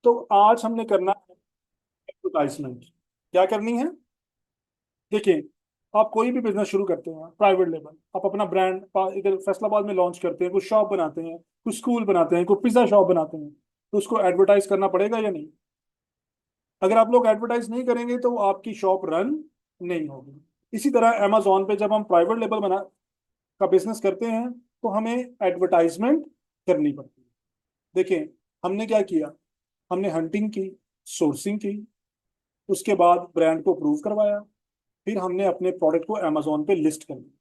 तो आज हमने करना है एडवर्टाइजमेंट। क्या करनी है? देखिए, आप कोई भी बिजनेस शुरू करते हैं प्राइवेट लेवल, आप अपना ब्रांड इधर फैसलाबाद में लॉन्च करते हैं, कुछ शॉप बनाते हैं, कुछ स्कूल बनाते हैं, कुछ पिज्जा शॉप बनाते हैं, तो उसको एडवर्टाइज करना पड़ेगा या नहीं? अगर आप लोग एडवर्टाइज नहीं करेंगे तो आपकी शॉप रन नहीं होगी। इसी तरह अमेजोन पे जब हम प्राइवेट लेवल बना का बिजनेस करते हैं तो हमें एडवर्टाइजमेंट करनी पड़ती है। देखिए, हमने क्या किया, हमने हंटिंग की, सोर्सिंग की, उसके बाद ब्रांड को प्रूव करवाया, फिर हमने अपने प्रोडक्ट को अमेजोन पे लिस्ट कर दिया।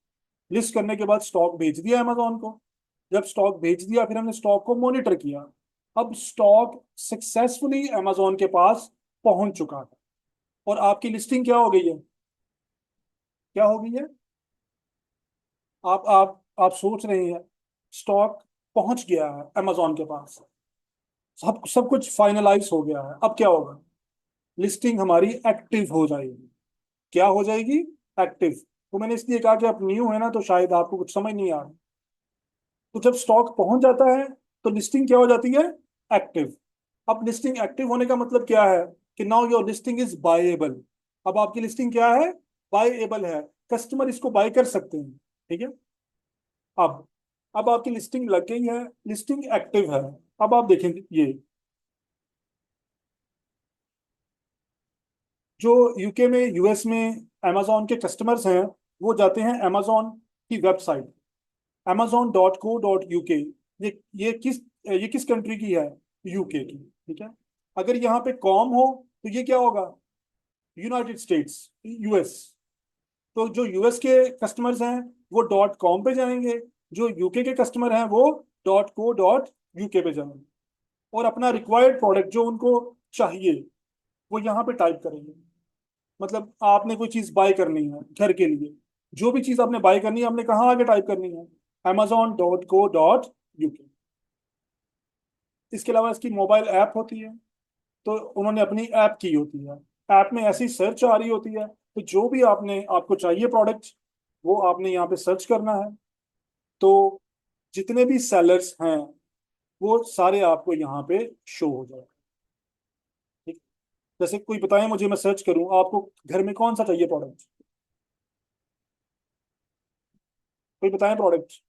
लिस्ट करने के बाद स्टॉक भेज दिया अमेजोन को। जब स्टॉक भेज दिया फिर हमने स्टॉक को मॉनिटर किया। अब स्टॉक सक्सेसफुली अमेजोन के पास पहुंच चुका है और आपकी लिस्टिंग क्या हो गई है? क्या हो गई है? आप सोच रहे हैं, स्टॉक पहुंच गया है अमेजोन के पास, सब सब कुछ फाइनलाइज हो गया है। अब क्या होगा? लिस्टिंग हमारी एक्टिव हो जाएगी। क्या हो जाएगी? एक्टिव। तो मैंने इसलिए कहा कि आप न्यू है ना, तो शायद आपको कुछ समझ नहीं आ रहा। तो जब स्टॉक पहुंच जाता है तो लिस्टिंग क्या हो जाती है? एक्टिव। अब लिस्टिंग एक्टिव होने का मतलब क्या है? कि नाउ योर लिस्टिंग इज बायएबल। अब आपकी लिस्टिंग क्या है? बायएबल है। कस्टमर इसको बाय कर सकते हैं। ठीक है। अब अब आपकी लिस्टिंग लग गई है, लिस्टिंग एक्टिव है। अब आप देखेंगे ये जो यूके में, यूएस में अमेजोन के कस्टमर्स हैं, वो जाते हैं अमेजोन की वेबसाइट amazon.co.uk। ये किस ये किस कंट्री की है? यूके की। ठीक है। अगर यहाँ पे कॉम हो तो ये क्या होगा? United states, US. तो जो यूएस के कस्टमर्स हैं वो डॉट कॉम पे जाएंगे, जो यूके के कस्टमर हैं वो डॉट को डॉट यूके पे जाएंगे और अपना रिक्वायर्ड प्रोडक्ट जो उनको चाहिए वो यहाँ पे टाइप करेंगे। मतलब आपने कोई चीज बाय करनी है घर के लिए, जो भी चीज आपने बाय करनी है आपने कहाँ आगे टाइप करनी है? amazon.co.uk। इसके अलावा इसकी मोबाइल ऐप होती है, तो उन्होंने अपनी ऐप की होती है। ऐप में ऐसी सर्च आ रही होती है, तो जो भी आपको चाहिए प्रोडक्ट वो आपने यहाँ पे सर्च करना है। तो जितने भी सेलर्स हैं वो सारे आपको यहाँ पे शो हो जाए। ठीक। जैसे कोई बताए मुझे, मैं सर्च करूँ आपको घर में कौन सा चाहिए प्रोडक्ट, कोई बताए प्रोडक्ट।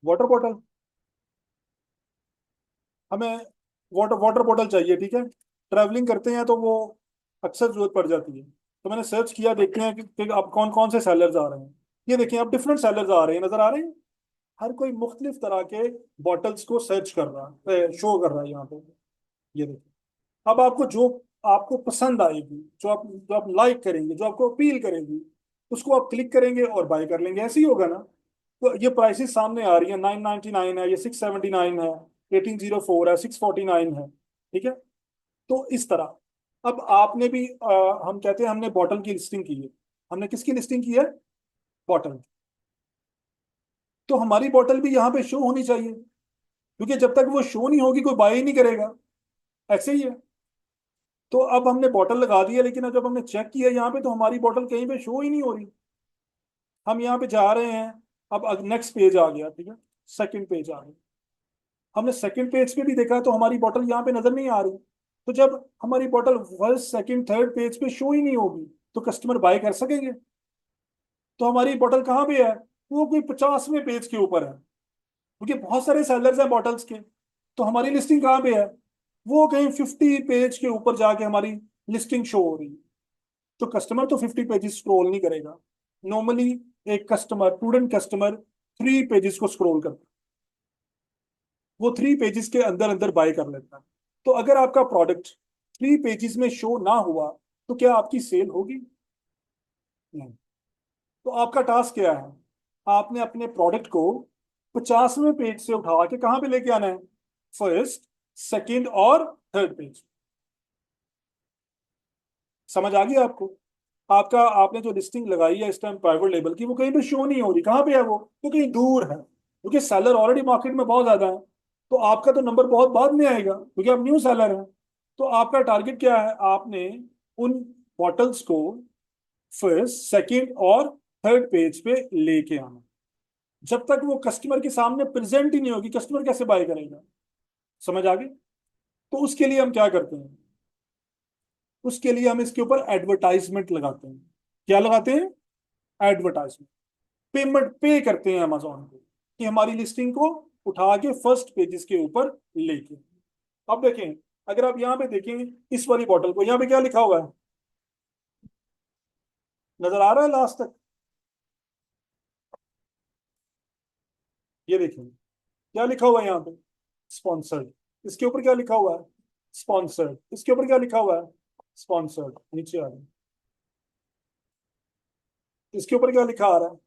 Water bottle. हमें वाटर वाटर बॉटल चाहिए। ठीक है। ट्रैवलिंग करते हैं तो वो अक्सर जरूरत पड़ जाती है। तो मैंने सर्च किया, देखते हैं कि अब कौन कौन से सेलर्स आ रहे हैं। ये देखिए, अब डिफरेंट सेलर्स आ रहे हैं, नजर आ रहे हैं। हर कोई मुख्तलिफ तरह के बॉटल्स को सर्च कर रहा है, शो कर रहा है यहाँ पे। ये देखिए। अब आपको जो आपको पसंद आएगी, जो आप लाइक करेंगे, जो आपको अपील करेगी, उसको आप क्लिक करेंगे और बाय कर लेंगे। ऐसे ही होगा ना? तो ये प्राइसेस सामने आ रही है, 999 है, ये 679 है, 1804 है, 649 है। ठीक है। तो इस तरह अब आपने भी हम कहते हैं हमने बॉटल की लिस्टिंग की है। हमने किसकी लिस्टिंग की है? बॉटल। तो हमारी बॉटल भी यहाँ पे शो होनी चाहिए, क्योंकि जब तक वो शो नहीं होगी कोई बाय ही नहीं करेगा। ऐसे ही है। तो अब हमने बॉटल लगा दी है, लेकिन अब जब हमने चेक किया यहाँ पे तो हमारी बॉटल कहीं पे शो ही नहीं हो रही। हम यहाँ पे जा रहे हैं, अब नेक्स्ट पेज आ गया। ठीक है। सेकंड पेज आ गया। हमने सेकंड पेज पे भी देखा तो हमारी बॉटल यहाँ पे नजर नहीं आ रही। तो जब हमारी bottle first second third page पे शो ही नहीं होगी तो कस्टमर बाय कर सकेंगे? तो हमारी बॉटल कहाँ पे है? वो कोई 50वें पेज के ऊपर है, क्योंकि बहुत सारे सेलर्स हैं बॉटल्स के। तो हमारी लिस्टिंग कहाँ पे है? वो कहीं 50 पेज के ऊपर जाके हमारी लिस्टिंग शो हो रही है। तो कस्टमर तो 50 पेजेस स्क्रॉल नहीं करेगा। नॉर्मली एक कस्टमर, प्रूडेंट कस्टमर, 3 पेजेस को स्क्रॉल करता है। वो 3 पेजेस के अंदर अंदर बाय कर लेता है। तो अगर आपका प्रोडक्ट 3 पेजेस में शो ना हुआ तो क्या आपकी सेल होगी? नहीं। तो आपका टास्क क्या है? आपने अपने प्रोडक्ट को 50वें पेज से उठा के कहाँ पे लेके आना है? फर्स्ट, सेकंड और थर्ड पेज। समझ आ गया आपको? आपका आपने जो लिस्टिंग लगाई है इस टाइम प्राइवेट लेबल की, वो कहीं पे शो नहीं हो रही। कहाँ पे है वो कहीं दूर है, क्योंकि सेलर ऑलरेडी मार्केट में बहुत ज्यादा है। तो आपका तो नंबर बहुत बाद में आएगा, क्योंकि आप न्यू सेलर हैं। तो आपका टारगेट क्या है? आपने उन बॉटल्स को फर्स्ट, सेकंड और थर्ड पेज पे लेके आना। जब तक वो कस्टमर के सामने प्रेजेंट ही नहीं होगी, कस्टमर कैसे बाय करेगा? समझ आ गई? तो उसके लिए हम क्या करते हैं, उसके लिए हम इसके ऊपर एडवर्टाइजमेंट लगाते हैं। क्या लगाते हैं? एडवर्टाइजमेंट। पेमेंट पे करते हैं अमेजोन को कि हमारी लिस्टिंग को उठा के फर्स्ट पेजेस के ऊपर लेके। अब देखें, अगर आप यहाँ पे देखें इस वाली बॉटल को, यहाँ पे क्या लिखा हुआ है? नजर आ रहा है लास्ट तक? ये देखें क्या लिखा हुआ है यहाँ पे? स्पॉन्सर्ड। इसके ऊपर क्या लिखा हुआ है? स्पॉन्सर्ड। इसके ऊपर क्या लिखा हुआ है? स्पॉन्सर्ड। नीचे आ रहा है, इसके ऊपर क्या लिखा आ रहा है?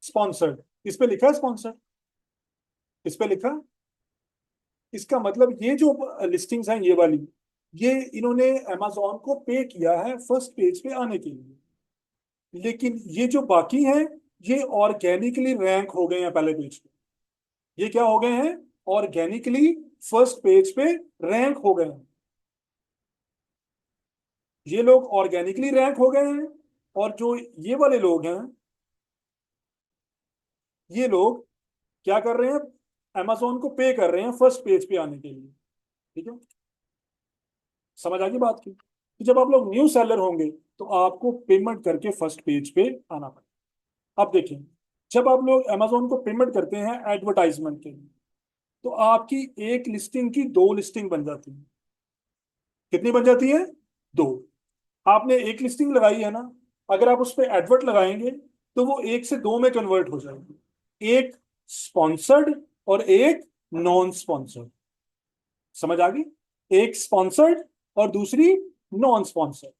स्पॉन्सर्ड। इस पे लिखा है स्पॉन्सर्ड, इस पे लिखा है। इसका मतलब ये जो लिस्टिंग्स हैं ये वाली, ये इन्होंने अमेजोन को पे किया है फर्स्ट पेज पे आने के लिए। लेकिन ये जो बाकी हैं, ये ऑर्गेनिकली रैंक हो गए हैं पहले पेज पे। ये क्या हो गए हैं? ऑर्गेनिकली फर्स्ट पेज पे रैंक हो गए हैं। ये लोग ऑर्गेनिकली रैंक हो गए हैं। और जो ये वाले लोग हैं, ये लोग क्या कर रहे हैं? अमेजोन को पे कर रहे हैं फर्स्ट पेज पे आने के लिए। ठीक है? समझ आ गई बात की? तो जब आप लोग न्यू सेलर होंगे तो आपको पेमेंट करके फर्स्ट पेज पे आना पड़ेगा। अब देखें, जब आप लोग अमेजोन को पेमेंट करते हैं एडवर्टाइजमेंट के लिए, तो आपकी एक लिस्टिंग की दो लिस्टिंग बन जाती है। कितनी बन जाती है? दो। आपने एक लिस्टिंग लगाई है ना, अगर आप उस पर एडवर्ट लगाएंगे तो वो एक से दो में कन्वर्ट हो जाएगी। एक स्पॉन्सर्ड और एक नॉन स्पॉन्सर्ड। समझ आ गई? एक स्पॉन्सर्ड और दूसरी नॉन स्पॉन्सर्ड।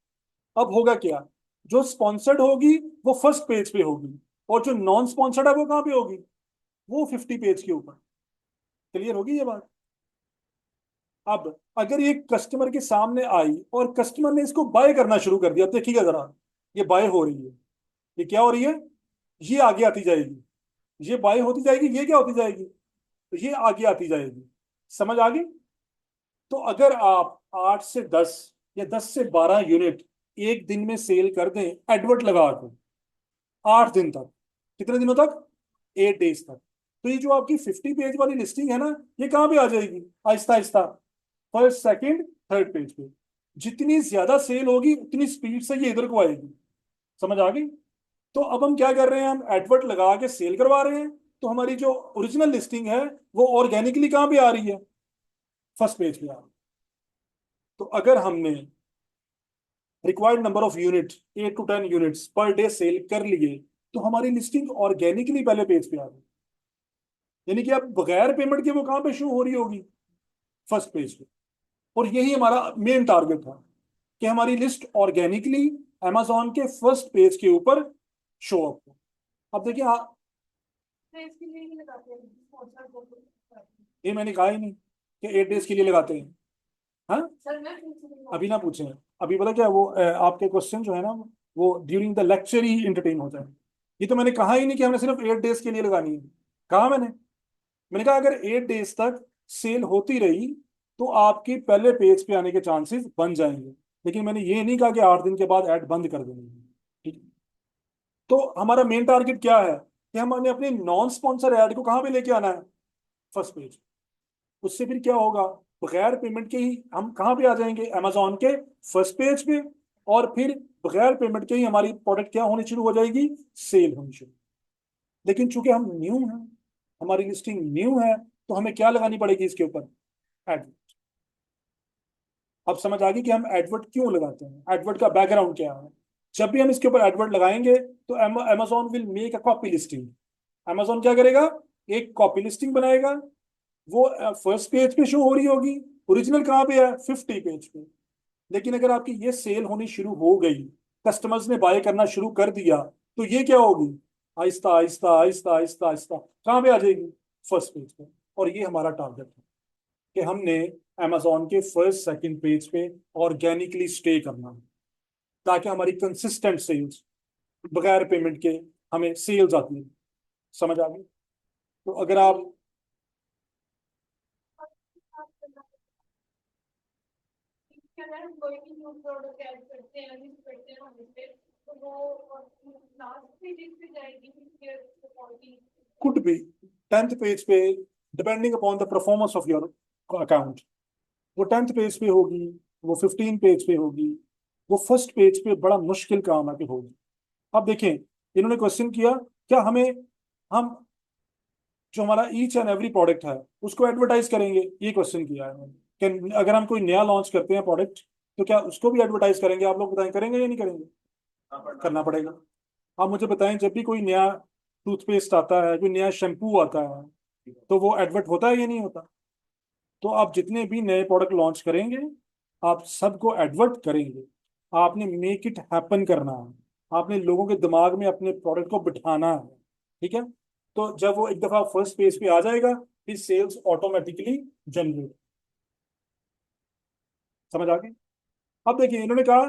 अब होगा क्या? जो स्पॉन्सर्ड होगी वो फर्स्ट पेज पे होगी, और जो नॉन स्पॉन्सर्ड है वो कहाँ पे होगी? वो 50 पेज के ऊपर। क्लियर होगी ये बात? अब अगर ये कस्टमर के सामने आई और कस्टमर ने इसको बाय करना शुरू कर दिया, देखिएगा जरा, ये बाय हो रही है। ये क्या हो रही है? ये आगे आती जाएगी, ये बाय होती जाएगी, ये क्या होती जाएगी? तो ये आगे आती जाएगी। समझ आ गई? तो अगर आप 8 से 10 या 10 से 12 यूनिट एक दिन में सेल कर दें एडवर्ट लगा के, 8 दिन तक, कितने दिनों तक? 8 डेज तक, तो ये जो आपकी 50 पेज वाली लिस्टिंग है ना, ये कहाँ पे आ जाएगी Aahista Aahista? First, second, third page पे। जितनी ज्यादा सेल होगी उतनी स्पीड से ये इधर को आएगी। समझ आ गई? तो अब हम क्या कर रहे हैं, हम एडवर्ट लगा के सेल करवा रहे हैं। तो हमारी जो ओरिजिनल लिस्टिंग है वो ऑर्गेनिकली कहाँ पे आ रही है? फर्स्ट पेज पे आ रही है। तो अगर हमने required number of unit 8 to 10 units per day sale कर लिए, तो हमारी लिस्टिंग ऑर्गेनिकली पहले पेज पे आ गई। यानी कि अब बगैर पेमेंट के वो कहाँ पे शो हो रही होगी? फर्स्ट पेज पे। और यही हमारा मेन टारगेट था कि हमारी लिस्ट ऑर्गेनिकली अमेजोन के फर्स्ट पेज के ऊपर शो अप हो। अब देखिए, हाँ, ये मैंने कहा ही नहीं कि 8 डेज के लिए लगाते हैं। हाँ, अभी ना पूछें। अभी पता क्या, वो आपके क्वेश्चन जो है ना, वो during the lecture he entertain हो जाए। ये तो मैंने कहा ही नहीं कि हमने सिर्फ 8 डेज के लिए लगानी है। कहा मैंने कहा अगर 8 डेज तक सेल होती रही तो आपकी पहले पेज पे आने के चांसेस बन जाएंगे। लेकिन मैंने ये नहीं कहा कि 8 दिन के बाद ऐड बंद कर देंगे। ठीक है? तो हमारा मेन टारगेट क्या है कि हमने अपनी नॉन स्पॉन्सर ऐड को कहाँ पे लेके आना है? First page. उससे फिर क्या होगा? बगैर पेमेंट के ही हम कहाँ पे आ जाएंगे? अमेजोन के फर्स्ट पेज पे। और फिर बगैर पेमेंट के ही हमारी प्रोडक्ट क्या होनी शुरू हो जाएगी? सेल होनी शुरू। लेकिन चूंकि हम न्यू हैं, हमारी लिस्टिंग न्यू है, तो हमें क्या लगानी पड़ेगी इसके ऊपर? एडवर्ट। अब समझ आ गई कि हम एडवर्ट क्यों लगाते हैं, एडवर्ट का बैकग्राउंड क्या है। जब भी हम इसके ऊपर एडवर्ट लगाएंगे तो Amazon will make a copy listing. Amazon क्या करेगा? एक कॉपी लिस्टिंग बनाएगा। वो फर्स्ट पेज पे शो हो रही होगी। ओरिजिनल कहाँ पे है? 50 पेज पे। लेकिन अगर आपकी ये सेल होनी शुरू हो गई, कस्टमर्स ने बाय करना शुरू कर दिया, तो ये क्या होगी? आहिस्ता आहिस्ता आहिस्ता आहिस्ता आहिस्ता कहाँ पे आ जाएगी? फर्स्ट पेज पे। और ये हमारा टारगेट है कि हमने अमेजोन के फर्स्ट सेकंड पेज पे ऑर्गेनिकली स्टे करना है, ताकि हमारी कंसिस्टेंट सेल्स, बगैर पेमेंट के हमें सेल्स आती है। समझ आ गई? तो अगर आप तो वो लास्ट पेजेस पे जाएगी फिर 40। कुड बी 10th पेज पे, depending upon the performance of your account. वो 10th पेज पे होगी, वो 15 पेज पे होगी, वो फर्स्ट पेज पे बड़ा मुश्किल काम है कि होगी। अब देखें, इन्होंने क्वेश्चन किया क्या हमें, हम जो हमारा ईच एंड एवरी प्रोडक्ट है उसको एडवर्टाइज करेंगे, ये क्वेश्चन किया है इन्होंने। कि अगर हम कोई नया लॉन्च करते हैं प्रोडक्ट तो क्या उसको भी एडवर्टाइज करेंगे? आप लोग बताएं, करेंगे या नहीं करेंगे? करना पड़ेगा। आप मुझे बताएं, जब भी कोई नया टूथपेस्ट आता है, कोई नया शैम्पू आता है, तो वो एडवर्ट होता है या नहीं होता? तो आप जितने भी नए प्रोडक्ट लॉन्च करेंगे, आप सबको एडवर्ट करेंगे। आपने मेक इट हैपन करना है, आपने लोगों के दिमाग में अपने प्रोडक्ट को बिठाना है। ठीक है? तो जब वो एक दफा फर्स्ट पेज पे आ जाएगा, फिर सेल्स ऑटोमेटिकली जनरेट। समझ आ गई? अब देखिए, इन्होंने कहा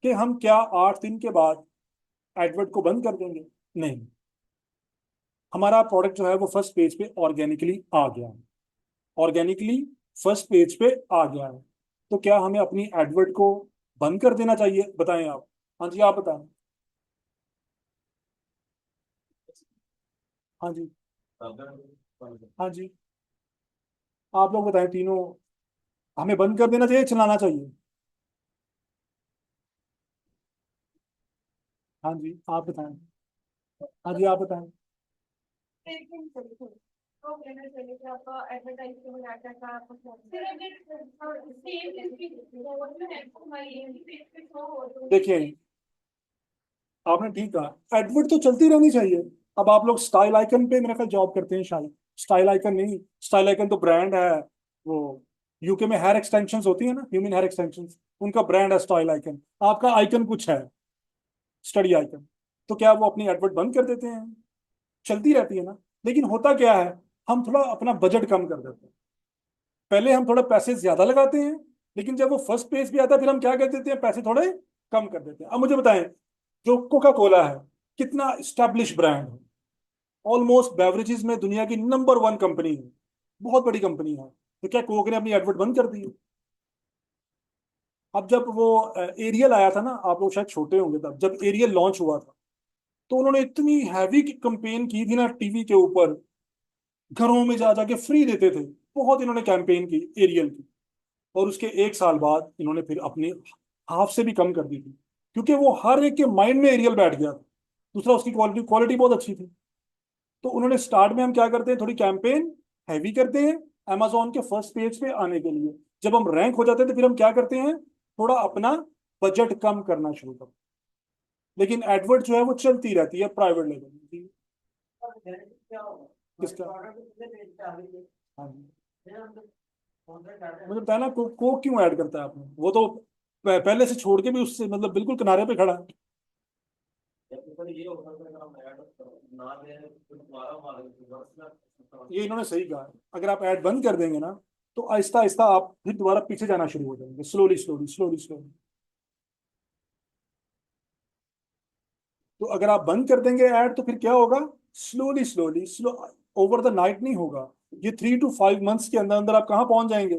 कि हम क्या 8 दिन के बाद एडवर्ट को बंद कर देंगे? नहीं, हमारा प्रोडक्ट जो है वो फर्स्ट पेज पे ऑर्गेनिकली आ गया है, ऑर्गेनिकली फर्स्ट पेज पे आ गया है। तो क्या हमें अपनी एडवर्ट को बंद कर देना चाहिए? बताएं आप। हाँ जी, आप बताएं। हाँ जी। हाँ जी, आप लोग बताएं तीनों। हमें बंद कर देना चाहिए, चलाना चाहिए? हाँ जी, आप बताएं। हाँ जी, आप बताएं। लेकिन चलिए तो कहना चाहिए कि आपका एडवर्टाइज के लिए आता था आपको फिर अगर सेम चीज भी वो जो है हमारी पेज पे शो हो तो देखिए, आपने ठीक कहा, एडवर्ट तो चलती रहनी चाहिए। अब आप लोग स्टाइल आइकन पे मेरे ख्याल जॉब करते हैं शायद। स्टाइल आइकन नहीं, स्टाइल आइकन तो ब्रांड है। वो यूके में हेयर एक्सटेंशंस होती है ना, ह्यूमन हेयर एक्सटेंशंस, उनका ब्रांड है स्टाइल आइकन। आपका आइकन कुछ है, स्टडी आइकन। तो क्या वो अपनी एडवर्ट बंद कर देते हैं? चलती रहती है ना। लेकिन होता क्या है, हम थोड़ा अपना बजट कम कर देते हैं। पहले हम थोड़ा पैसे ज्यादा लगाते हैं, लेकिन जब वो फर्स्ट पेज पे आता है फिर हम क्या कर देते हैं, पैसे थोड़े कम कर देते हैं। अब मुझे बताएं, जो कोका कोला है, कितना स्टैब्लिश ब्रांड है, ऑलमोस्ट बेवरेजेस में दुनिया की नंबर 1 कंपनी है, बहुत बड़ी कंपनी है। तो क्या कोक ने अपनी एडवर्ट बंद कर दी है? अब जब वो एरियल आया था ना, आप लोग शायद छोटे होंगे तब, जब एरियल लॉन्च हुआ था, तो उन्होंने इतनी हैवी कंपेन की थी ना टीवी के ऊपर, घरों में जा जाके फ्री देते थे। बहुत इन्होंने कैंपेन की एरियल की। और उसके 1 साल बाद इन्होंने फिर अपनी हाफ से भी कम कर दी थी, क्योंकि वो हर एक के माइंड में एरियल बैठ गया था। दूसरा, उसकी क्वालिटी क्वालिटी बहुत अच्छी थी। तो उन्होंने स्टार्ट में, हम क्या करते हैं, थोड़ी कैंपेन हैवी करते हैं अमेजोन के फर्स्ट पेज पे आने के लिए। जब हम रैंक हो जाते हैं तो फिर हम क्या करते हैं, थोड़ा अपना बजट कम करना शुरू करते हैं। लेकिन एडवर्ट जो है वो चलती रहती है प्राइवेट लेवल में। किसका? हाँ जी, मुझे बताया ना, को क्यों ऐड करता है आपने? वो तो पहले से छोड़ के भी उससे मतलब बिल्कुल किनारे पे खड़ा है। ये इन्होंने सही कहा है, अगर आप ऐड बंद कर देंगे ना, तो आहिस्ता आहिस्ता आप फिर दोबारा पीछे जाना शुरू हो जाएंगे, स्लोली स्लोली स्लोली स्लोली। तो अगर आप बंद कर देंगे ऐड, तो फिर क्या होगा, slowly slowly slow, over the night नहीं होगा। ये 3 to 5 मंथ्स के अंदर अंदर आप कहाँ पहुंच जाएंगे,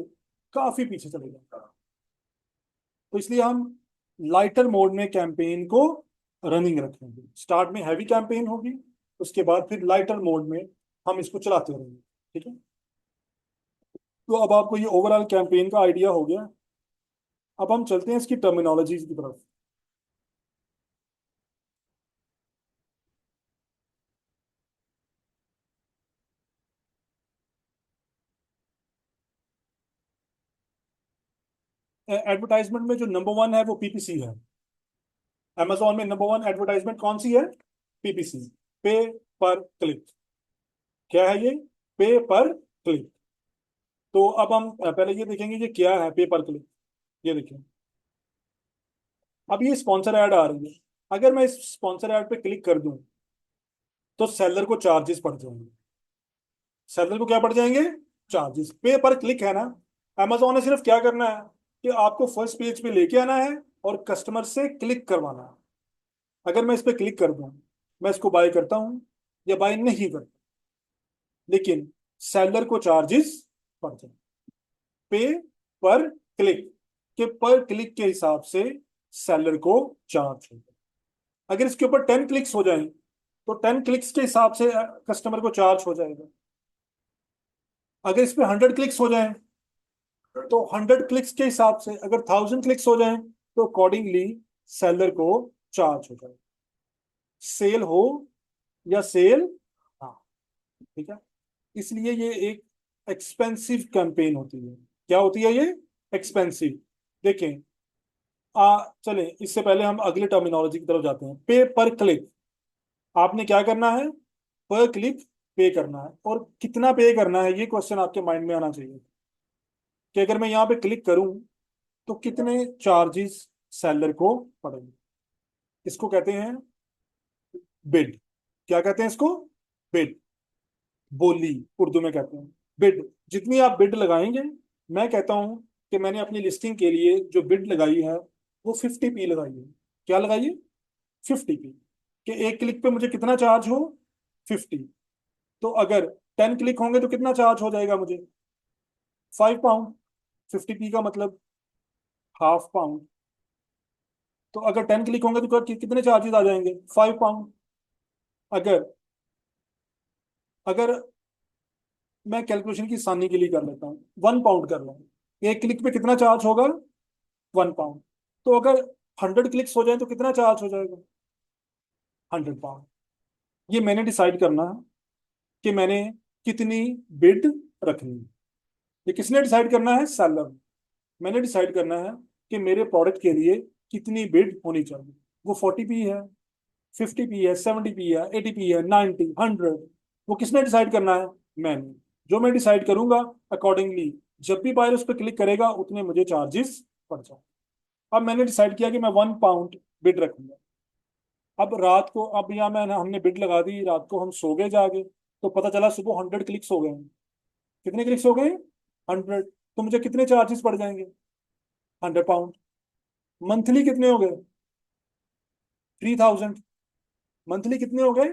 काफी पीछे चले जाएंगे। तो इसलिए हम लाइटर मोड में कैंपेन को रनिंग रखेंगे। स्टार्ट में हैवी कैंपेन होगी, उसके बाद फिर लाइटर मोड में हम इसको चलाते रहेंगे। ठीक है? तो अब आपको ये ओवरऑल कैंपेन का आइडिया हो गया। अब हम चलते हैं इसकी टर्मिनोलॉजीज की तरफ। एडवर्टाइजमेंट में जो नंबर 1 है वो पीपीसी है। अमेजोन में नंबर 1 एडवर्टाइजमेंट कौन सी है? पीपीसी, पे पर क्लिक। क्या है ये? पे पर क्लिक। तो अब हम पहले ये देखेंगे ये क्या है पे पर क्लिक। ये देखिए, अब ये स्पॉन्सर ऐड आ रही है। अगर मैं इस स्पॉन्सर ऐड पे क्लिक कर दूं, तो सेलर को चार्जेस पड़ जाएंगे। सेलर को क्या पड़ जाएंगे? चार्जेस। पे पर क्लिक है ना, अमेजोन ने सिर्फ क्या करना है कि आपको फर्स्ट पेज पे लेके आना है और कस्टमर से क्लिक करवाना है। अगर मैं इस पे क्लिक कर दूं, मैं इसको बाय करता हूं या बाय नहीं करता, लेकिन सेलर को चार्जेस पड़ जाए। पे पर क्लिक के पर क्लिक के हिसाब से सेलर को चार्ज होगा। अगर इसके ऊपर 10 क्लिक्स हो जाएं तो 10 क्लिक्स के हिसाब से कस्टमर को चार्ज हो जाएगा। अगर इस पे 100 क्लिक्स हो जाएं तो 100 क्लिक्स के हिसाब से, अगर 1000 क्लिक्स हो जाएं तो अकॉर्डिंगली सेलर को चार्ज हो जाएगा, सेल हो या सेल। हाँ, ठीक है। इसलिए ये एक एक्सपेंसिव कैंपेन होती है। क्या होती है ये? एक्सपेंसिव। देखें, चलें इससे पहले हम अगले टर्मिनोलॉजी की तरफ जाते हैं। पे पर क्लिक। आपने क्या करना है? पर क्लिक पे करना है। और कितना पे करना है, ये क्वेश्चन आपके माइंड में आना चाहिए कि अगर मैं यहाँ पे क्लिक करूं तो कितने चार्जेस सेलर को पड़ेंगे। इसको कहते हैं बिड। क्या कहते हैं इसको? बिड। बोली उर्दू में कहते हैं बिड। जितनी आप बिड लगाएंगे, मैं कहता हूं कि मैंने अपनी लिस्टिंग के लिए जो बिड लगाई है वो 50p लगाई है। क्या लगाई है? 50p। कि एक क्लिक पे मुझे कितना चार्ज हो? 50। तो अगर 10 क्लिक होंगे तो कितना चार्ज हो जाएगा मुझे? 5 पाउंड। 50p का मतलब ½ पाउंड। तो अगर 10 क्लिक होंगे तो कितने चार्जेस आ जाएंगे? 5 पाउंड। अगर अगर मैं कैलकुलेशन की आसानी के लिए कर लेता हूँ, 1 पाउंड कर लें, एक क्लिक पे कितना चार्ज होगा? 1 पाउंड। तो अगर 100 क्लिक्स हो जाए तो कितना चार्ज हो जाएगा? 100 पाउंड। ये मैंने डिसाइड करना है कि मैंने कितनी बिड रखनी है। ये किसने डिसाइड करना है? सेलर। मैंने डिसाइड करना है कि मेरे प्रोडक्ट के लिए कितनी बिड होनी चाहिए। वो 40p है, 50p है, 70p है, 80p है, 90, 100। वो किसने डिसाइड करना है? मैंने। जो मैं डिसाइड करूंगा अकॉर्डिंगली जब भी बायर उस पर क्लिक करेगा उतने मुझे चार्जेस पड़ जाए। अब मैंने डिसाइड किया कि मैं 1 पाउंड बिड रखूंगा। अब रात को, अब यहाँ मैं हमने बिड लगा दी, रात को हम सो गए जाके, तो पता चला सुबह 100 क्लिक्स हो गए। कितने क्लिक्स हो गए? 100। तो मुझे कितने चार्जेस पड़ जाएंगे? 100 पाउंड। मंथली कितने हो गए? 3000। मंथली कितने हो गए?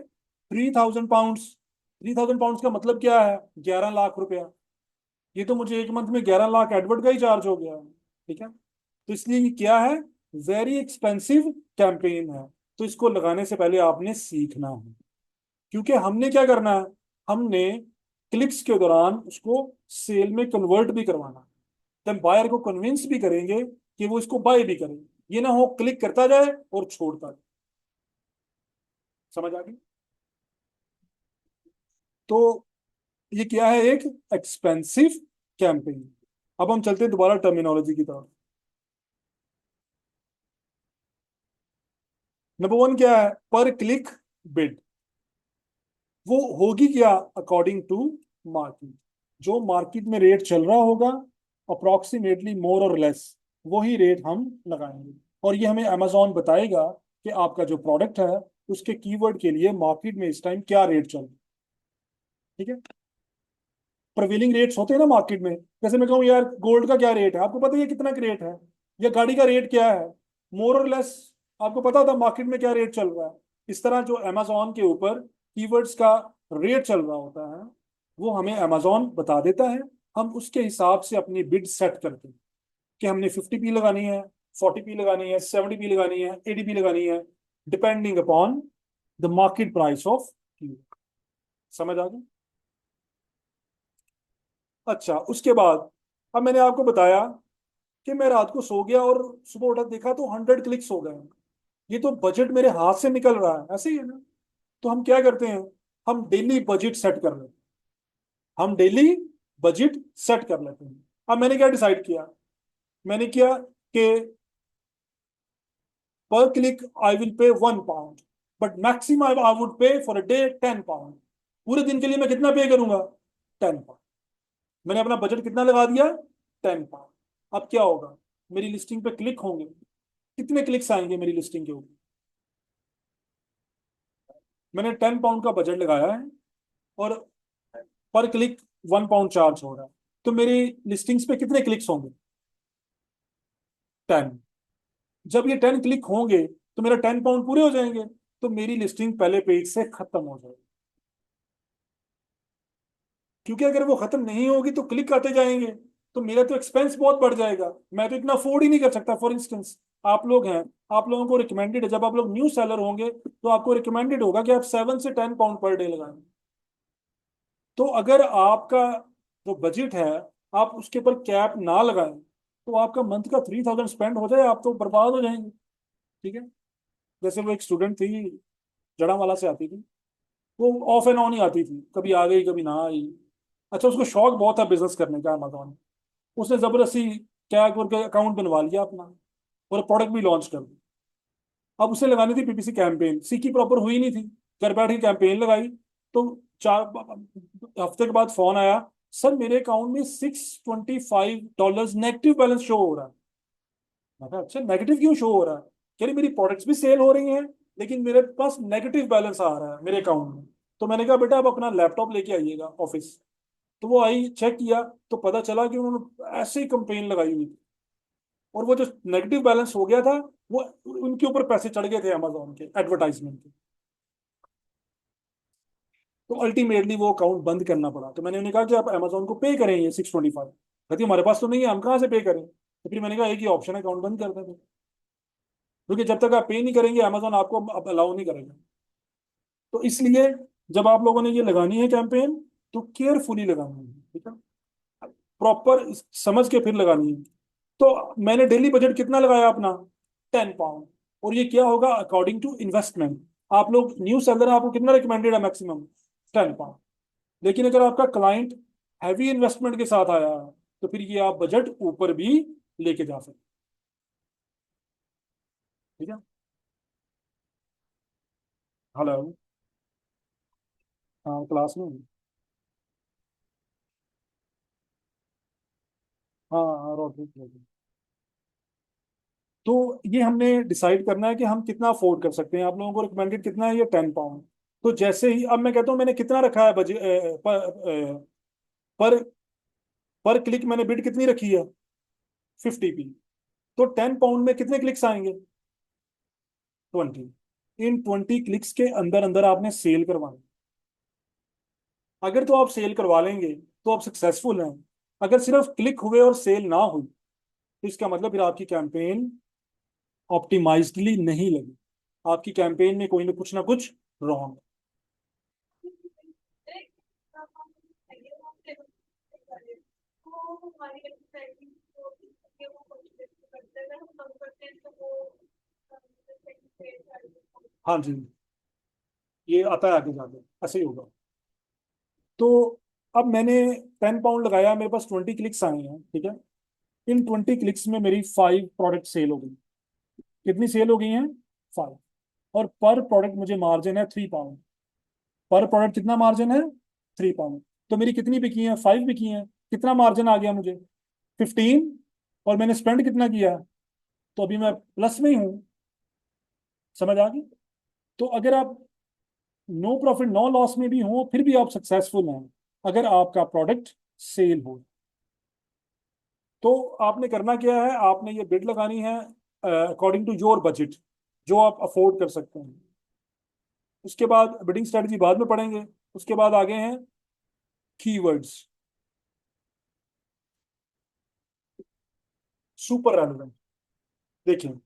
3000 पाउंड्स। 3000 पाउंड्स का मतलब क्या है? 11 लाख रुपया। ये तो मुझे एक मंथ में 11 लाख एडवर्ट का ही चार्ज हो गया। ठीक है। तो इसलिए ये क्या है? वेरी एक्सपेंसिव कैंपेन है। तो इसको लगाने से पहले आपने सीखना है, क्योंकि हमने क्या करना है, हमने क्लिक्स के दौरान उसको सेल में कन्वर्ट भी करवाना है। देन बायर को कन्विंस भी करेंगे कि वो इसको बाय भी करें। ये ना हो क्लिक करता जाए और छोड़ता जाए। समझ आ गई? तो ये क्या है? एक एक्सपेंसिव कैंपेन। अब हम चलते हैं दोबारा टर्मिनोलॉजी की तरफ। नंबर 1 क्या है? पर क्लिक बिड। वो होगी क्या? According to market. जो मार्केट में रेट चल रहा होगा, अप्रोक्सीमेटली मोर और लेस, वही रेट हम लगाएंगे। और ये हमें अमेजोन बताएगा कि आपका जो प्रोडक्ट है उसके कीवर्ड के लिए मार्केट में इस टाइम क्या रेट चल रहा है। ठीक है। प्रिवेलिंग रेट्स होते हैं ना मार्केट में। जैसे मैं कहूँ यार गोल्ड का क्या रेट है, आपको पता है कितना का रेट है, या गाड़ी का रेट क्या है, मोर और लेस आपको पता होता मार्केट में क्या रेट चल रहा है। इस तरह जो अमेजोन के ऊपर कीवर्ड्स का रेट चल रहा होता है वो हमें अमेजोन बता देता है। हम उसके हिसाब से अपनी बिड सेट करते हैं कि हमने 50p लगानी है, 40p लगानी है, 70p लगानी है, 80p लगानी है, depending upon the market price of keyword. समझ आ गई? अच्छा, उसके बाद अब मैंने आपको बताया कि मैं रात को सो गया और सुबह उठा देखा तो 100 क्लिक्स हो गए। ये तो बजट मेरे हाथ से निकल रहा है, ऐसे ही है ना? तो हम क्या करते हैं? हम डेली बजट सेट कर लेते हैं। हम डेली बजट सेट कर लेते हैं। अब मैंने क्या डिसाइड किया? मैंने किया कि पर click I will pay 1 pound, but maximum I would पे फॉर अ डे 10 पाउंड। पूरे दिन के लिए मैं कितना पे करूंगा? 10 पाउंड। मैंने अपना बजट कितना लगा दिया? 10 पाउंड। अब क्या होगा? मेरी लिस्टिंग पे क्लिक होंगे। कितने क्लिक्स आएंगे मेरी लिस्टिंग के ऊपर? मैंने 10 पाउंड का बजट लगाया है और पर क्लिक 1 पाउंड चार्ज हो रहा है। तो मेरी लिस्टिंग्स पे कितने क्लिक्स होंगे? 10। जब ये 10 क्लिक होंगे तो मेरा 10 पाउंड पूरे हो जाएंगे। तो मेरी लिस्टिंग पहले पेज से खत्म हो जाएगी। क्योंकि अगर वो खत्म नहीं होगी तो क्लिक आते जाएंगे, तो मेरा तो एक्सपेंस बहुत बढ़ जाएगा। मैं तो इतना अफोर्ड ही नहीं कर सकता। फॉर इंस्टेंस आप लोग हैं, आप लोगों को रिकमेंडेड है, जब आप लोग न्यू सेलर होंगे तो आपको रिकमेंडेड होगा कि आप 7 से 10 पाउंड पर डे लगाएं। तो अगर आपका जो बजट है आप उसके ऊपर कैप ना लगाएं तो आपका मंथ का 3,000 स्पेंड हो जाए, आप तो बर्बाद हो जाएंगे। ठीक है। जैसे वो एक स्टूडेंट थी, जड़ावाला से आती थी, वो ऑफ एंड ऑन ही आती थी, कभी आ गई कभी ना आई। अच्छा, उसको शौक बहुत था बिजनेस करने का अमेजोन। उसने जबरदस्ती कैग करके अकाउंट बनवा लिया अपना और प्रोडक्ट भी लॉन्च कर दी। अब उसे लगानी थी पीपीसी कैंपेन, सीखी प्रॉपर हुई नहीं थी, घर बैठ के कैंपेन लगाई। तो 4 हफ्ते के बाद फोन आया, सर मेरे अकाउंट में $625 नेगेटिव बैलेंस शो हो रहा है। मैं कहा अच्छा, नेगेटिव क्यों शो हो रहा है? कह रही मेरी प्रोडक्ट्स भी सेल हो रही हैं लेकिन मेरे पास नेगेटिव बैलेंस आ रहा है मेरे अकाउंट में। तो मैंने कहा बेटा आप अपना लैपटॉप लेके आइएगा ऑफिस। तो वो आई, चेक किया, तो पता चला कि उन्होंने ऐसे ही कंपेन लगाई हुई थी, और वो जो नेगेटिव बैलेंस हो गया था वो उनके ऊपर पैसे चढ़ गए थे अमेजोन के एडवर्टाइजमेंट के। तो अल्टीमेटली वो अकाउंट बंद करना पड़ा। तो मैंने उन्हें कहा कि आप अमेजोन को पे करें ये 625। कहती हमारे पास तो नहीं है, हम कहाँ से पे करें? तो फिर मैंने कहा एक ही ऑप्शन है, अकाउंट बंद कर दें। क्योंकि जब तक आप पे नहीं करेंगे अमेजोन आपको अलाउ नहीं करेगा। तो इसलिए जब आप लोगों ने ये लगानी है कैंपेन तो केयरफुली लगानी है, ठीक है, प्रॉपर समझ के फिर लगानी है। तो मैंने डेली बजट कितना लगाया अपना? 10 पाउंड। और ये क्या होगा अकॉर्डिंग टू इन्वेस्टमेंट। आप लोग न्यू सेलर, आपको कितना रिकमेंडेड है मैक्सिमम? 10 पाउंड। लेकिन अगर आपका क्लाइंट हैवी इन्वेस्टमेंट के साथ आया है तो फिर ये आप बजट ऊपर भी लेके जा सकते। ठीक है। हेलो। हाँ क्लास में हूँ। हाँ हाँ रोटरी। तो ये हमने डिसाइड करना है कि हम कितना अफोर्ड कर सकते हैं। आप लोगों को रिकमेंडेड कितना है? ये 10 पाउंड। तो जैसे ही अब मैं कहता हूँ मैंने कितना रखा है बजट पर पर क्लिक मैंने बिड कितनी रखी है? 50p। तो 10 पाउंड में कितने क्लिक्स आएंगे? 20। इन 20 क्लिक्स के अंदर अंदर आपने सेल करवाना। अगर तो आप सेल करवा लेंगे तो आप सक्सेसफुल हैं। अगर सिर्फ क्लिक हुए और सेल ना हुई तो इसका मतलब फिर आपकी कैंपेन ऑप्टिमाइजडली नहीं लगी, आपकी कैंपेन में कोई ना कुछ रॉन्ग। हाँ जी, ये आता है आगे जाके, ऐसे ही होगा। तो अब मैंने 10 पाउंड लगाया, मेरे पास 20 क्लिक्स आए हैं, ठीक है। इन 20 क्लिक्स में मेरी 5 प्रोडक्ट सेल हो गई। कितनी सेल हो गई हैं? 5। और पर प्रोडक्ट मुझे मार्जिन है 3 पाउंड। पर प्रोडक्ट कितना मार्जिन है? 3 पाउंड। तो मेरी कितनी बिकी हैं? 5 बिकी हैं। कितना मार्जिन आ गया मुझे? 15। और मैंने स्पेंड कितना किया? तो अभी मैं प्लस में ही हूँ। समझ आ गई? तो अगर आप नो प्रॉफिट नो लॉस में भी हो फिर भी आप सक्सेसफुल हैं अगर आपका प्रोडक्ट सेल हो। तो आपने करना क्या है, आपने ये बिड लगानी है अकॉर्डिंग टू योर बजट, जो आप अफोर्ड कर सकते हैं। उसके बाद बिडिंग स्ट्रेटजी बाद में पढ़ेंगे। उसके बाद आगे हैं कीवर्ड्स, सुपर रेलेवेंट। देखिए,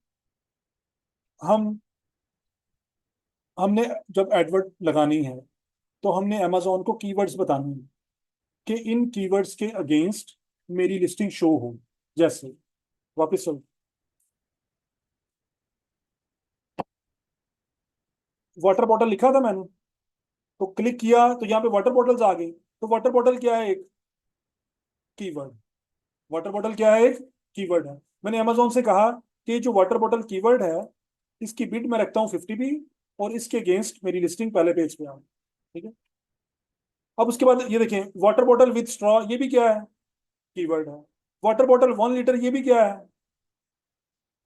हम हमने जब एडवर्ट लगानी है तो हमने अमेजोन को कीवर्ड्स बतानी है कि इन कीवर्ड्स के अगेंस्ट मेरी लिस्टिंग शो हो। जैसे वापस वाटर बॉटल लिखा था मैंने, तो क्लिक किया तो यहाँ पे वाटर बॉटल्स आ गई। तो वाटर बॉटल क्या है? एक कीवर्ड। वाटर बॉटल क्या है? एक कीवर्ड है। मैंने अमेजोन से कहा कि जो वाटर बॉटल कीवर्ड है इसकी बिड मैं रखता हूँ 50p, और इसके अगेंस्ट मेरी लिस्टिंग पहले पेज पे आओ। ठीक है। अब उसके बाद ये देखें, वाटर बॉटल विद स्ट्रॉ, ये भी क्या है? कीवर्ड है। वाटर बॉटल 1 लीटर, ये भी क्या है?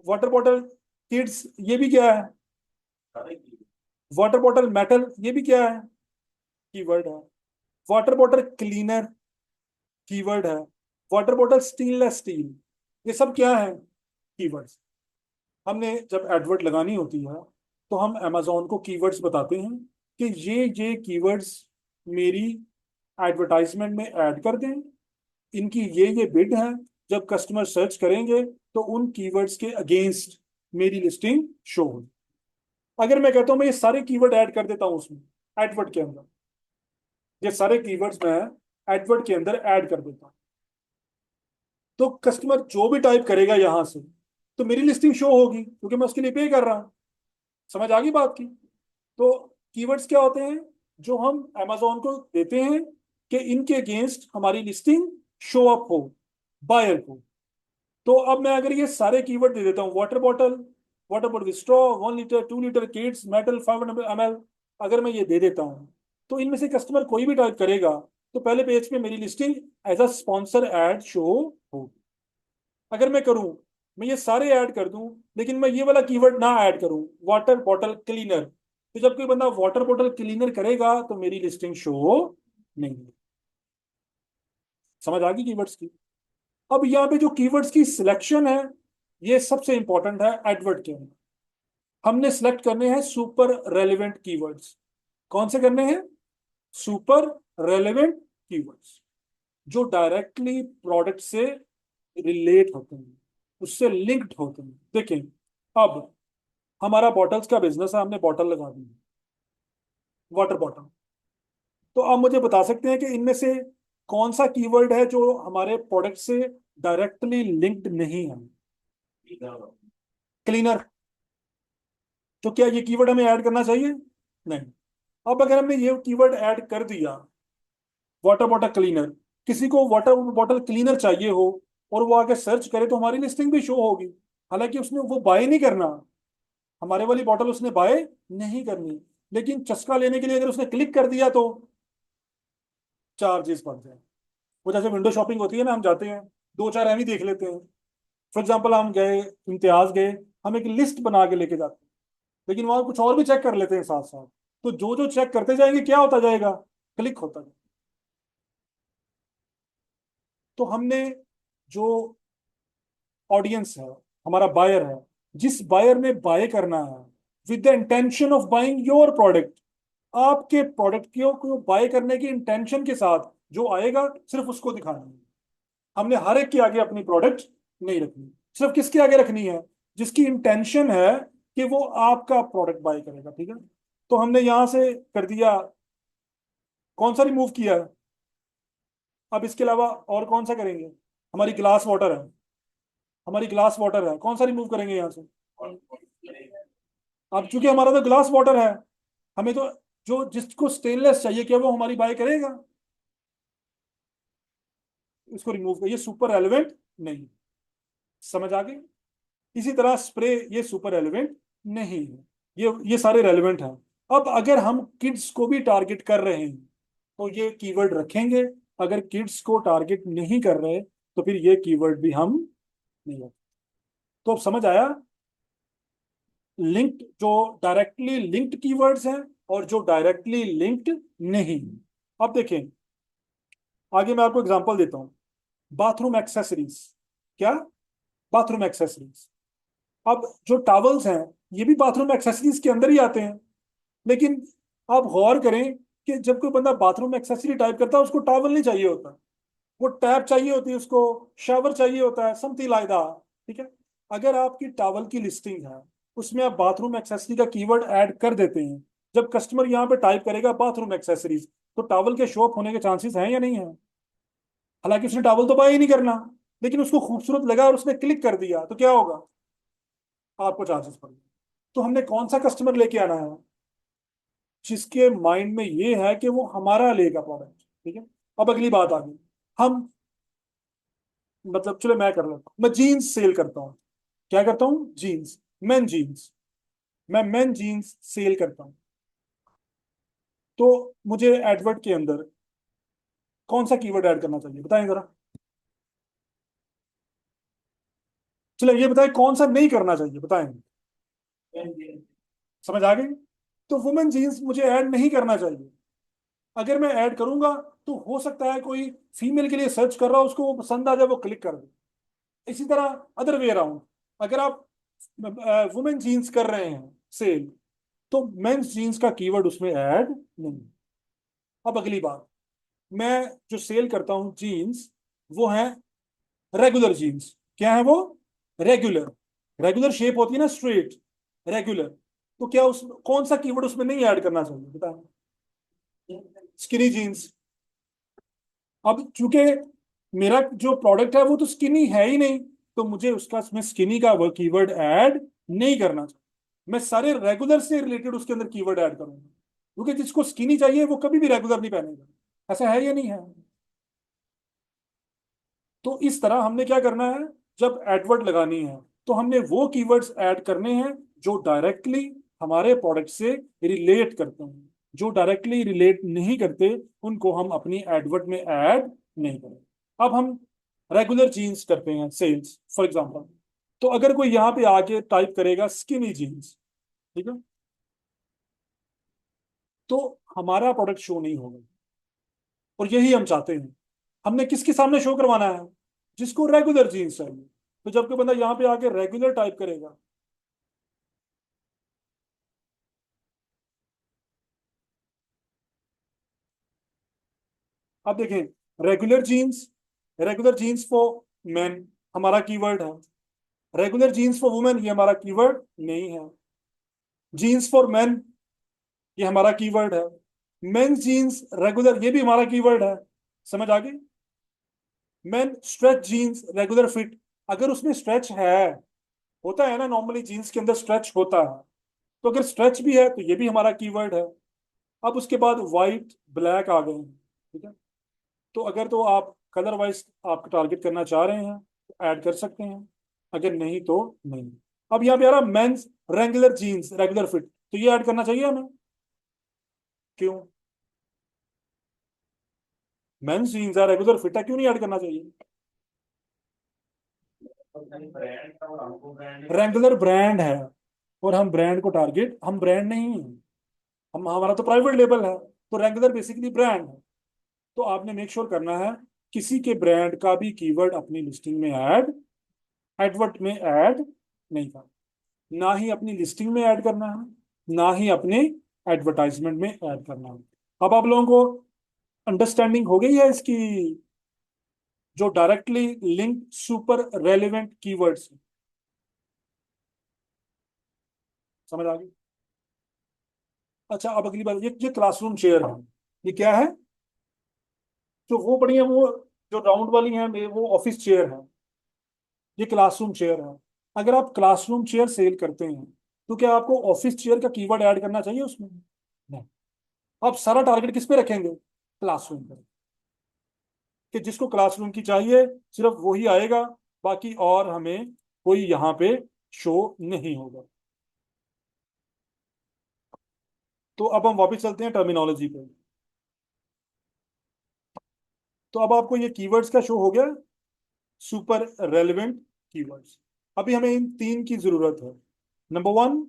वाटर बॉटल किड्स, ये भी क्या है? वाटर बॉटल मेटल, ये भी क्या है? कीवर्ड है। वाटर बॉटल क्लीनर, कीवर्ड है। वाटर बॉटल स्टेनलेस स्टील, ये सब क्या है? कीवर्ड्स। हमने जब एडवर्ट लगानी होती है तो हम अमेजोन को कीवर्ड्स बताते हैं कि ये कीवर्ड्स मेरी एडवर्टाइजमेंट में ऐड कर दें, इनकी ये बिड है। जब कस्टमर सर्च करेंगे तो उन कीवर्ड्स के अगेंस्ट मेरी लिस्टिंग शो होगी। अगर मैं कहता हूं मैं ये सारे कीवर्ड ऐड कर देता हूं उसमें एडवर्ड के अंदर, ये सारे कीवर्ड्स मैं एडवर्ड के अंदर ऐड कर देता हूं, तो कस्टमर जो भी टाइप करेगा यहां से तो मेरी लिस्टिंग शो होगी क्योंकि मैं उसके लिए पे कर रहा हूं। समझ आ गई बात की? तो कीवर्ड्स क्या होते हैं जो हम amazon को देते हैं कि इनके अगेंस्ट हमारी लिस्टिंग शो अप हो बायर को। तो अब मैं अगर ये सारे कीवर्ड दे देता हूँ, water bottle straw, 1 litre, 2 litre, kids metal, 500 ml, अगर मैं ये दे देता हूँ तो इनमें से कस्टमर कोई भी टाइप करेगा तो पहले पेज पे मेरी listing as a sponsor ad show होगी। अगर मैं करूं, मैं ये सारे ऐड कर दूं लेकिन मैं ये वाला कीवर्ड ना ऐड करूं, वाटर बॉटल क्लीनर, तो जब कोई बंदा वाटर बॉटल क्लीनर करेगा तो मेरी लिस्टिंग शो नहीं है। समझ आ गई कीवर्ड्स की? अब यहाँ पे जो कीवर्ड्स की सिलेक्शन है ये सबसे इंपॉर्टेंट है एडवर्ड के अंदर। हमने सिलेक्ट करने हैं सुपर रेलिवेंट कीवर्ड्स। कौन से करने हैं? सुपर रेलिवेंट कीवर्ड्स जो डायरेक्टली प्रोडक्ट से रिलेट होते हैं, उससे लिंक्ड होते हैं। देखें, अब हमारा बॉटल्स का बिजनेस है, हमने बॉटल लगा दी, वाटर बॉटल। तो आप मुझे बता सकते हैं कि इनमें से कौन सा कीवर्ड है जो हमारे प्रोडक्ट से डायरेक्टली लिंक्ड नहीं है? क्लीनर। तो क्या ये कीवर्ड हमें ऐड करना चाहिए? नहीं। अब अगर हमने ये कीवर्ड ऐड कर दिया, वाटर बॉटल क्लीनर, किसी को वाटर बॉटल क्लीनर चाहिए हो और वो आके सर्च करे तो हमारी लिस्टिंग भी शो होगी, हालांकि उसने वो बाय नहीं करना, हमारे वाली बॉटल उसने बाय नहीं करनी, लेकिन चस्का लेने के लिए अगर उसने क्लिक कर दिया तो चार्जेस बढ़ जाए। वो जैसे विंडो शॉपिंग होती है ना, हम जाते हैं दो चार एम ही देख लेते हैं। फॉर एग्जाम्पल हम गए, इम्तियाज गए, हम एक लिस्ट बना के लेके जाते हैं, लेकिन वहां कुछ और भी चेक कर लेते हैं साथ साथ, तो जो जो चेक करते जाएंगे क्या होता जाएगा? क्लिक होता जाएगा। तो हमने जो ऑडियंस है, हमारा बायर है, जिस बायर ने बाय करना है with the intention of buying your product, आपके प्रोडक्ट को बाय करने की इंटेंशन के साथ जो आएगा सिर्फ उसको दिखाना है। हमने हर एक के आगे अपनी प्रोडक्ट नहीं रखनी, सिर्फ किसके आगे रखनी है? जिसकी इंटेंशन है कि वो आपका प्रोडक्ट बाय करेगा। ठीक है, तो हमने यहां से कर दिया, कौन सा रिमूव किया है? अब इसके अलावा और कौन सा करेंगे? हमारी ग्लास वाटर है, हमारी ग्लास वाटर है, कौन सा रिमूव करेंगे यहाँ से? अब चूंकि हमारा तो ग्लास वाटर है, हमें तो जो जिसको स्टेनलेस चाहिए क्या वो हमारी बाय करेगा? इसको रिमूव करिए, सुपर रेलेवेंट नहीं। समझ आ गई? इसी तरह स्प्रे, ये सुपर रेलेवेंट नहीं है, ये सारे रेलेवेंट हैं। अब अगर हम किड्स को भी टारगेट कर रहे हैं तो ये कीवर्ड रखेंगे, अगर किड्स को टारगेट नहीं कर रहे तो फिर ये कीवर्ड भी हम नहीं रखेंगे। तो अब समझ आया, लिंक्ड, जो डायरेक्टली लिंक्ड कीवर्ड्स हैं और जो डायरेक्टली लिंक्ड नहीं। अब देखें, आगे मैं आपको एग्जांपल देता हूं, बाथरूम एक्सेसरीज। क्या? Bathroom accessories. अब जो टॉवल्स हैं ये भी बाथरूम एक्सेसरीज के अंदर ही आते हैं, लेकिन आप गौर करें कि जब कोई बंदा बाथरूम एक्सेसरी टाइप करता है उसको टॉवल नहीं चाहिए होता, वो टैप चाहिए होती है, उसको शावर चाहिए होता है, समथिंग लाइक दैट। ठीक है, अगर आपकी टॉवल की लिस्टिंग है उसमें आप बाथरूम एक्सेसरी का कीवर्ड ऐड कर देते हैं, जब कस्टमर यहाँ पे टाइप करेगा बाथरूम एक्सेसरीज तो टॉवल के शो अप होने के चांसेस हैं या नहीं है? हालांकि उसने टॉवल तो बाय ही नहीं करना, लेकिन उसको खूबसूरत लगा और उसने क्लिक कर दिया तो क्या होगा? आपको चांसेस पड़ गए। तो हमने कौन सा कस्टमर लेके आना है? जिसके माइंड में ये है कि वो हमारा लेगा प्रोडक्ट। ठीक है, अब अगली बात आ गई, हम, मतलब चलो मैं कर लेता हूँ, मैं जीन्स सेल करता हूँ। क्या करता हूँ? जीन्स, मेन जीन्स, मैं मेन जीन्स सेल करता हूँ। तो मुझे एडवर्ड के अंदर कौन सा कीवर्ड ऐड करना चाहिए बताएं जरा? चलो ये बताएं कौन सा नहीं करना चाहिए, बताएं। समझ आ गई? तो वुमेन जीन्स मुझे ऐड नहीं करना चाहिए। अगर मैं ऐड करूंगा तो हो सकता है कोई फीमेल के लिए सर्च कर रहा हो, उसको वो पसंद आ जाए, वो क्लिक कर दे। इसी तरह अदर वे अराउंड, अगर आप वुमेन जीन्स कर रहे हैं सेल तो मेंस जीन्स का कीवर्ड उसमें ऐड नहीं। अब अगली बात, मैं जो सेल करता हूं जीन्स वो है रेगुलर जीन्स। क्या है वो? रेगुलर। रेगुलर शेप होती है ना, स्ट्रेट, रेगुलर, तो क्या उस कौन सा कीवर्ड उसमें नहीं ऐड करना चाहिए बताएं? Skinny jeans. अब चूंकि मेरा जो प्रोडक्ट है वो तो स्किनी है ही नहीं, तो मुझे उसका उसमें स्किनी का वो कीवर्ड ऐड नहीं करना चाहिए। मैं सारे रेगुलर से रिलेटेड उसके अंदर कीवर्ड ऐड करूंगा, क्योंकि जिसको स्किनी चाहिए वो कभी भी रेगुलर नहीं पहनेगा। ऐसा है या नहीं है? तो इस तरह हमने क्या करना है, जब एडवर्ड लगानी है तो हमने वो कीवर्ड्स ऐड करने हैं जो डायरेक्टली हमारे प्रोडक्ट से रिलेट करते हैं। जो डायरेक्टली रिलेट नहीं करते उनको हम अपनी एडवर्ड में ऐड नहीं करें। अब हम रेगुलर जीन्स करते हैं सेल्स फॉर एग्जांपल, तो अगर कोई यहाँ पे आके टाइप करेगा स्किनी जीन्स, ठीक है, तो हमारा प्रोडक्ट शो नहीं होगा। और यही हम चाहते हैं। हमने किसके सामने शो करवाना है? जिसको रेगुलर जीन्स चाहिए। तो जब कोई बंदा यहाँ पे आके रेगुलर टाइप करेगा, अब देखें, regular jeans, regular jeans for man हमारा कीवर्ड है, रेगुलर जीन्स फॉर वुमेन ये हमारा कीवर्ड नहीं है, जीन्स फॉर मैन ये हमारा कीवर्ड है, मेंस जीन्स रेगुलर ये भी हमारा कीवर्ड है। समझ आ गई? Men stretch jeans regular fit, अगर उसमें स्ट्रेच है, होता है ना नॉर्मली जीन्स के अंदर स्ट्रेच होता है, तो अगर स्ट्रेच भी है तो ये भी हमारा कीवर्ड है। अब उसके बाद वाइट ब्लैक आ गए हैं, ठीक है, तो अगर तो आप कलर वाइज आप टारगेट करना चाह रहे हैं तो ऐड कर सकते हैं, अगर नहीं तो नहीं। अब यहाँ पे आ रहा men's regular jeans regular fit, तो ये ऐड करना चाहिए हमें। क्यों? मेंस जीन्स है रेगुलर फिट है, क्यों नहीं ऐड करना चाहिए? रेगुलर ब्रांड है, और हम ब्रांड को टारगेट, हम ब्रांड नहीं हैं, हम हमारा तो प्राइवेट लेबल है, तो रेगुलर बेसिकली ब्रांड है। तो आपने मेक श्योर करना है किसी के ब्रांड का भी कीवर्ड अपनी लिस्टिंग में ऐड, एडवर्ट में ऐड नहीं करना, ना ही अपनी लिस्टिंग में ऐड करना है, ना ही अपने एडवर्टाइजमेंट में ऐड करना है। अब आप लोगों को अंडरस्टैंडिंग हो गई है इसकी, जो directly link super relevant keywords, समझ आ गई? अच्छा, अब अगली बात, ये क्लासरूम चेयर है, ये क्या है? जो वो बड़ी है वो, जो राउंड वाली है वो ऑफिस चेयर है, ये क्लासरूम चेयर है। अगर आप क्लासरूम चेयर सेल करते हैं तो क्या आपको ऑफिस चेयर का कीवर्ड ऐड करना चाहिए उसमें? नहीं। आप सारा टारगेट किस पे रखेंगे? क्लासरूम पर, कि जिसको क्लासरूम की चाहिए सिर्फ वही आएगा, बाकी और हमें कोई यहाँ पे शो नहीं होगा। तो अब हम वापस चलते हैं टर्मिनोलॉजी पे। तो अब आपको ये कीवर्ड्स का शो हो गया, सुपर रेलेवेंट कीवर्ड्स। अभी हमें इन तीन की जरूरत है। नंबर वन,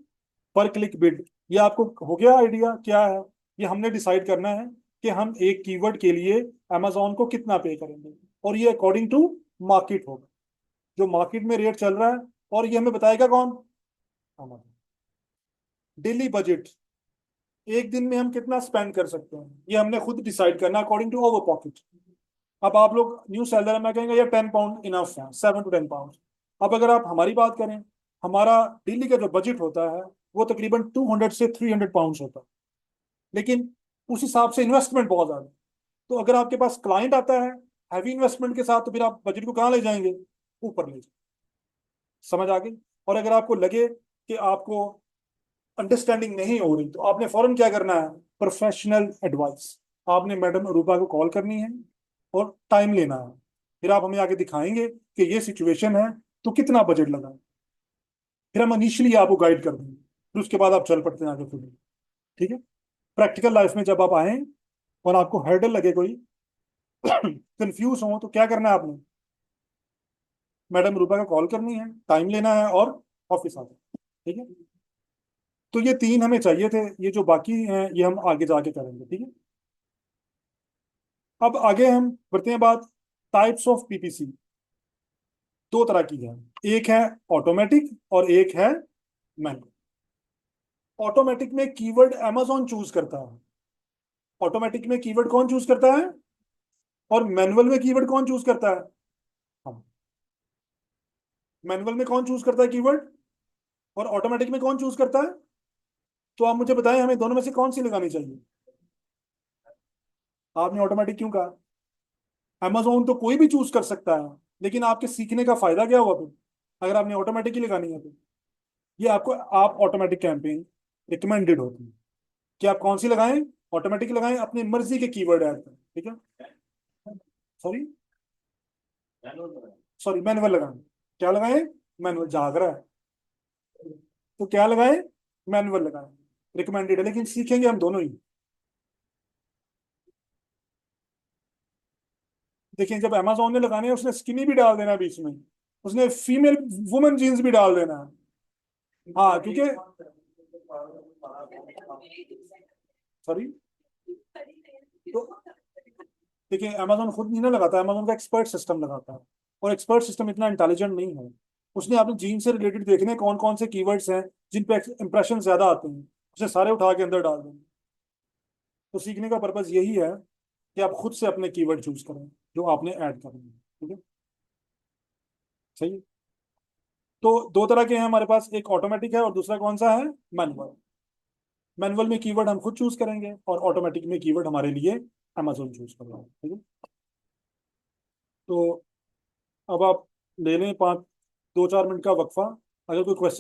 पर क्लिक बिड। ये आपको हो गया आइडिया क्या है? ये हमने डिसाइड करना है कि हम एक कीवर्ड के लिए अमेजोन को कितना पे करेंगे, और ये अकॉर्डिंग टू मार्केट होगा, जो मार्केट में रेट चल रहा है। और ये हमें बताएगा कौन? अमेजोन। डेली बजट, एक दिन में हम कितना स्पेंड कर सकते हैं, ये हमने खुद डिसाइड करना अकॉर्डिंग टू अवर पॉकेट। अब आप लोग न्यू सेलर है, मैं कहेंगे यार 10 पाउंड इनफ है, 7 to 10 पाउंड। अब अगर आप हमारी बात करें, हमारा डेली का जो बजट होता है वो तकरीबन 200 से 300 पाउंड होता है, लेकिन उस हिसाब से इन्वेस्टमेंट बहुत ज्यादा है। तो अगर आपके पास क्लाइंट आता है हैवी इन्वेस्टमेंट के साथ, तो फिर आप बजट को कहाँ ले जाएंगे? ऊपर ले जाएंगे। समझ आ गई? और अगर आपको लगे कि आपको अंडरस्टैंडिंग नहीं हो रही, तो आपने फौरन क्या करना है? प्रोफेशनल एडवाइस, आपने मैडम रूपा को कॉल करनी है और टाइम लेना है। फिर आप हमें आके दिखाएंगे कि ये सिचुएशन है, तो कितना बजट लगा, फिर हम इनिशियली आपको गाइड कर देंगे, फिर उसके बाद आप चल पड़ते हैं आगे खुद। ठीक है? प्रैक्टिकल लाइफ में जब आप आए और आपको हर्डल लगे कोई, कंफ्यूज हो, तो क्या करना है आपने? मैडम रूपा का कॉल करनी है, टाइम लेना है और ऑफिस आ जाए। ठीक है? तो ये तीन हमें चाहिए थे, ये जो बाकी हैं ये हम आगे जाके करेंगे। ठीक है? अब आगे हम बढ़ते हैं बात, टाइप्स ऑफ पीपीसी। दो तरह की है, एक है ऑटोमेटिक और एक है मैनुअल। ऑटोमेटिक में कीवर्ड अमेजोन चूज करता है, ऑटोमेटिक में कीवर्ड कौन चूज करता है? और मैनुअल में कीवर्ड कौन चूज करता है? हम। मैनुअल में कौन चूज करता है कीवर्ड? और ऑटोमेटिक में कौन चूज करता है? तो आप मुझे बताएं हमें दोनों में से कौन सी लगानी चाहिए? आपने ऑटोमेटिक क्यों कहा? अमेजोन तो कोई भी चूज कर सकता है, लेकिन आपके सीखने का फायदा क्या हुआ फिर, अगर आपने ऑटोमेटिक ही लगानी है तो? ये आपको, आप ऑटोमेटिक कैंपेन रिकमेंडेड होती है कि आप कौन सी लगाएं, ऑटोमेटिक लगाएं, अपनी मर्जी के कीवर्ड ऐड करें, ठीक है? सॉरी, सॉरी मैनुअल लगाएं। क्या लगाएं? मैनुअल, जाग रहा है तो क्या लगाएं? मैनुअल लगाएं, रिकमेंडेड है, लेकिन सीखेंगे हम दोनों ही। देखिए जब अमेजोन ने लगाने हैं उसने स्किनी भी डाल देना है बीच में, उसने फीमेल वुमेन जीन्स भी डाल देना है। हाँ क्योंकि, सॉरी, तो देखिए अमेजोन खुद नहीं ना लगाता, अमेजोन का एक्सपर्ट सिस्टम लगाता है, और एक्सपर्ट सिस्टम इतना इंटेलिजेंट नहीं है। उसने अपने जीन से रिलेटेड देखने कौन कौन से कीवर्ड्स हैं जिन पे इंप्रेशन ज्यादा आते हैं, उसे सारे उठा के अंदर डाल देंगे। तो सीखने का पर्पज यही है कि आप खुद से अपने कीवर्ड चूज करें जो आपने ऐड करने हैं, ठीक है? सही है। तो दो तरह के हैं हमारे पास, एक ऑटोमेटिक है और दूसरा कौन सा है? मैनुअल। मैनुअल में कीवर्ड हम खुद चूज करेंगे और ऑटोमेटिक में कीवर्ड हमारे लिए अमेजोन चूज करेगा, ठीक है? तो अब आप ले लें 5-2-4 मिनट का वक्फा, अगर कोई क्वेश्चन